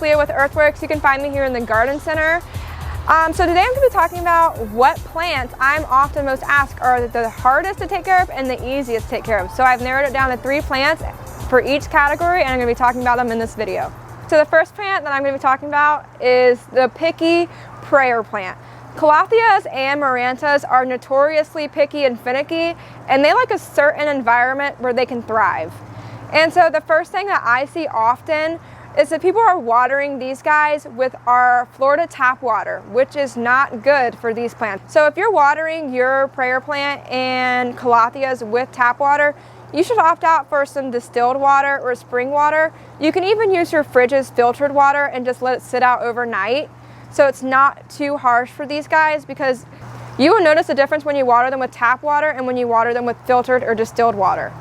Lea with Earthworks. You can find me here in the garden center. So today I'm going to be talking about what plants I'm often most asked are the hardest to take care of and the easiest to take care of. So I've narrowed it down to 3 plants for each category, and I'm going to be talking about them in this video. So the first plant that I'm going to be talking about is the picky prayer plant. Calatheas and Marantas are notoriously picky and finicky, and they like a certain environment where they can thrive. And so the first thing that I see often is that people are watering these guys with our Florida tap water, which is not good for these plants. So if you're watering your prayer plant and Calatheas with tap water, you should opt out for some distilled water or spring water. You can even use your fridge's filtered water and just let it sit out overnight, so it's not too harsh for these guys, because you will notice a difference when you water them with tap water and when you water them with filtered or distilled water.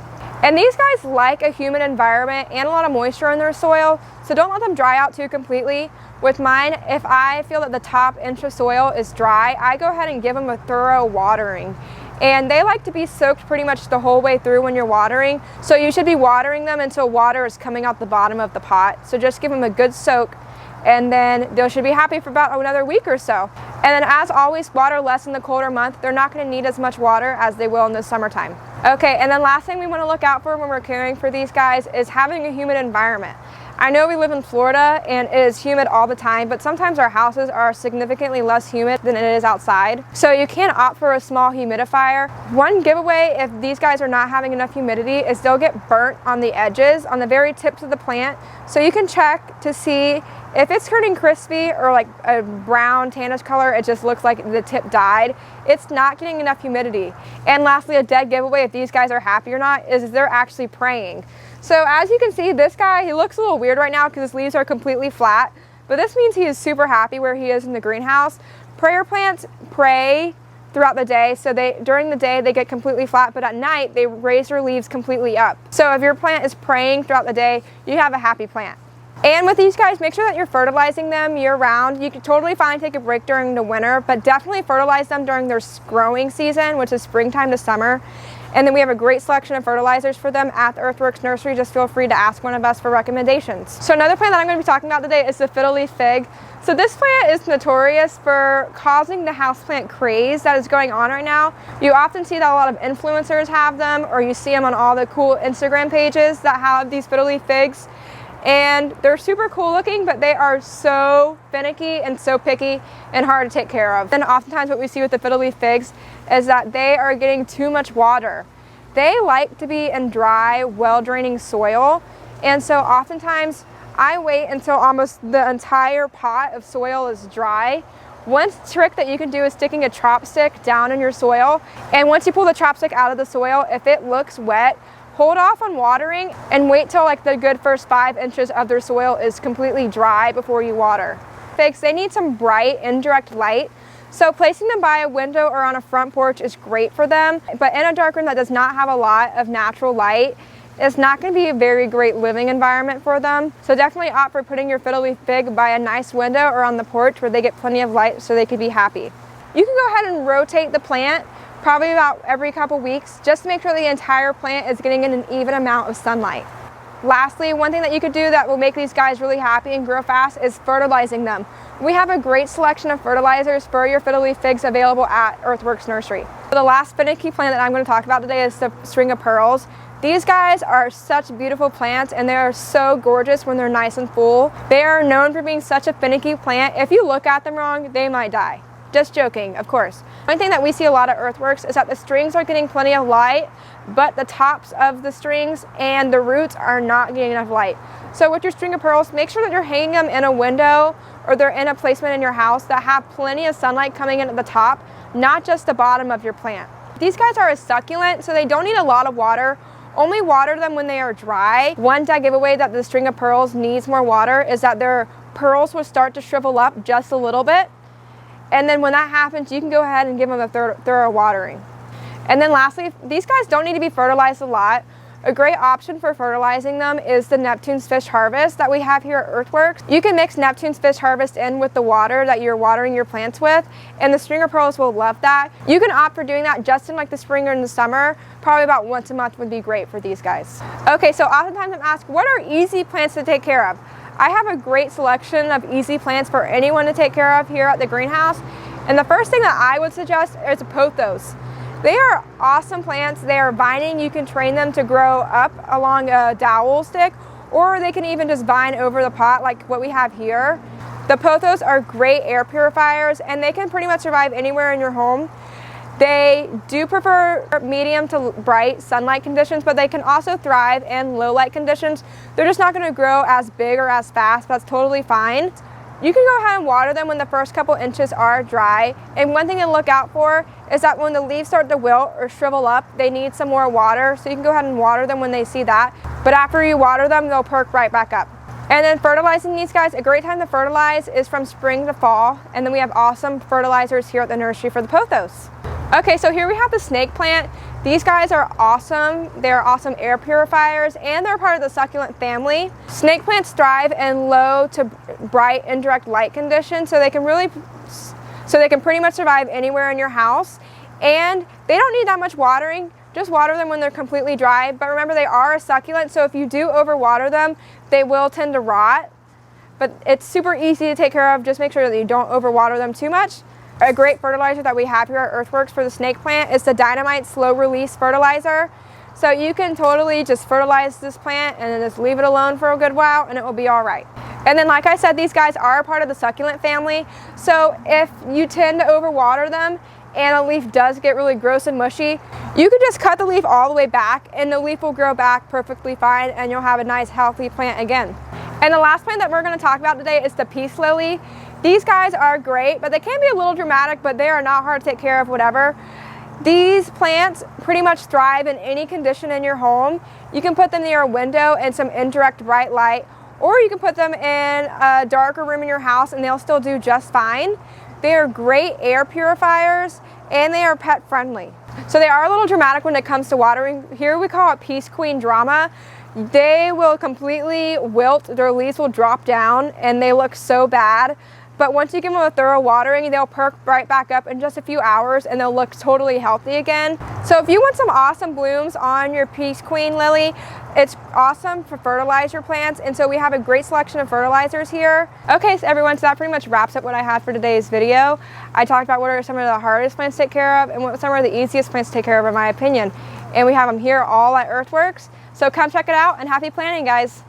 And these guys like a humid environment and a lot of moisture in their soil, so don't let them dry out too completely. With mine, if I feel that the top inch of soil is dry, I go ahead and give them a thorough watering. And they like to be soaked pretty much the whole way through when you're watering, so you should be watering them until water is coming out the bottom of the pot. So just give them a good soak, and then they should be happy for about another week or so. And then, as always, water less in the colder month. They're not going to need as much water as they will in the summertime. Okay, and then last thing we want to look out for when we're caring for these guys is having a humid environment. I know we live in Florida and it is humid all the time, but sometimes our houses are significantly less humid than it is outside. So you can opt for a small humidifier. One giveaway if these guys are not having enough humidity is they'll get burnt on the edges, on the very tips of the plant. So you can check to see if it's turning crispy or like a brown tannish color, it just looks like the tip died, it's not getting enough humidity. And lastly, a dead giveaway if these guys are happy or not is they're actually praying. So as you can see, this guy, he looks a little weird right now because his leaves are completely flat, but this means he is super happy where he is in the greenhouse. Prayer plants pray throughout the day, so during the day they get completely flat, but at night they raise their leaves completely up. So if your plant is praying throughout the day, you have a happy plant. And with these guys, make sure that you're fertilizing them year round. You can totally fine take a break during the winter, but definitely fertilize them during their growing season, which is springtime to summer. And then we have a great selection of fertilizers for them at the Earthworks Nursery. Just feel free to ask one of us for recommendations. So another plant that I'm going to be talking about today is the Fiddle Leaf Fig. So this plant is notorious for causing the houseplant craze that is going on right now. You often see that a lot of influencers have them, or you see them on all the cool Instagram pages that have these Fiddle Leaf Figs. And they're super cool looking, but they are so finicky and so picky and hard to take care of. And oftentimes what we see with the Fiddle Leaf Figs is that they are getting too much water. They like to be in dry, well-draining soil, and so oftentimes I wait until almost the entire pot of soil is dry. One trick that you can do is sticking a chopstick down in your soil, and once you pull the chopstick out of the soil, if it looks wet, hold off on watering and wait till like the good first 5 inches of their soil is completely dry before you water. Figs, they need some bright, indirect light, so placing them by a window or on a front porch is great for them, but in a dark room that does not have a lot of natural light, it's not going to be a very great living environment for them. So definitely opt for putting your Fiddle Leaf Fig by a nice window or on the porch where they get plenty of light so they can be happy. You can go ahead and rotate the plant probably about every couple weeks, just to make sure the entire plant is getting an even amount of sunlight. Lastly, one thing that you could do that will make these guys really happy and grow fast is fertilizing them. We have a great selection of fertilizers for your Fiddle Leaf Figs available at Earthworks Nursery. The last finicky plant that I'm going to talk about today is the string of pearls. These guys are such beautiful plants, and they are so gorgeous when they're nice and full. They are known for being such a finicky plant. If you look at them wrong, they might die. Just joking, of course. One thing that we see a lot at Earthworks is that the strings are getting plenty of light, but the tops of the strings and the roots are not getting enough light. So with your string of pearls, make sure that you're hanging them in a window or they're in a placement in your house that have plenty of sunlight coming in at the top, not just the bottom of your plant. These guys are a succulent, so they don't need a lot of water. Only water them when they are dry. One dead giveaway that the string of pearls needs more water is that their pearls will start to shrivel up just a little bit. And then when that happens, you can go ahead and give them a thorough watering. And then lastly, these guys don't need to be fertilized a lot. A great option for fertilizing them is the Neptune's Fish Harvest that we have here at Earthworks. You can mix Neptune's Fish Harvest in with the water that you're watering your plants with, and the stringer pearls will love that. You can opt for doing that just in like the spring or in the summer. Probably about once a month would be great for these guys. Okay, so oftentimes I'm asked, what are easy plants to take care of? I have a great selection of easy plants for anyone to take care of here at the greenhouse. And the first thing that I would suggest is a pothos. They are awesome plants. They are vining. You can train them to grow up along a dowel stick, or they can even just vine over the pot like what we have here. The pothos are great air purifiers, and they can pretty much survive anywhere in your home. They do prefer medium to bright sunlight conditions, but they can also thrive in low light conditions. They're just not going to grow as big or as fast. That's totally fine. You can go ahead and water them when the first couple inches are dry. And one thing to look out for is that when the leaves start to wilt or shrivel up, they need some more water. So you can go ahead and water them when they see that. But after you water them, they'll perk right back up. And then fertilizing these guys, a great time to fertilize is from spring to fall. And then we have awesome fertilizers here at the nursery for the pothos. Okay, so here we have the snake plant. These guys are awesome. They're awesome air purifiers, and they're part of the succulent family. Snake plants thrive in low to bright indirect light conditions, so they can pretty much survive anywhere in your house. And they don't need that much watering. Just water them when they're completely dry. But remember, they are a succulent, so if you do overwater them, they will tend to rot. But it's super easy to take care of. Just make sure that you don't overwater them too much. A great fertilizer that we have here at Earthworks for the snake plant is the Dynamite Slow Release Fertilizer. So you can totally just fertilize this plant and then just leave it alone for a good while and it will be all right. And then like I said, these guys are a part of the succulent family. So if you tend to overwater them and a leaf does get really gross and mushy, you can just cut the leaf all the way back and the leaf will grow back perfectly fine and you'll have a nice healthy plant again. And the last plant that we're going to talk about today is the peace lily. These guys are great, but they can be a little dramatic, but they are not hard to take care of, whatever. These plants pretty much thrive in any condition in your home. You can put them near a window and some indirect bright light, or you can put them in a darker room in your house and they'll still do just fine. They are great air purifiers and they are pet friendly. So they are a little dramatic when it comes to watering. Here we call it Peace Queen drama. They will completely wilt, their leaves will drop down and they look so bad. But once you give them a thorough watering, they'll perk right back up in just a few hours and they'll look totally healthy again. So if you want some awesome blooms on your Peace Queen lily, it's awesome for fertilizer plants. And so we have a great selection of fertilizers here. Okay, so everyone, so that pretty much wraps up what I had for today's video. I talked about what are some of the hardest plants to take care of and what some are the easiest plants to take care of in my opinion. And we have them here all at Earthworks. So come check it out and happy planting, guys.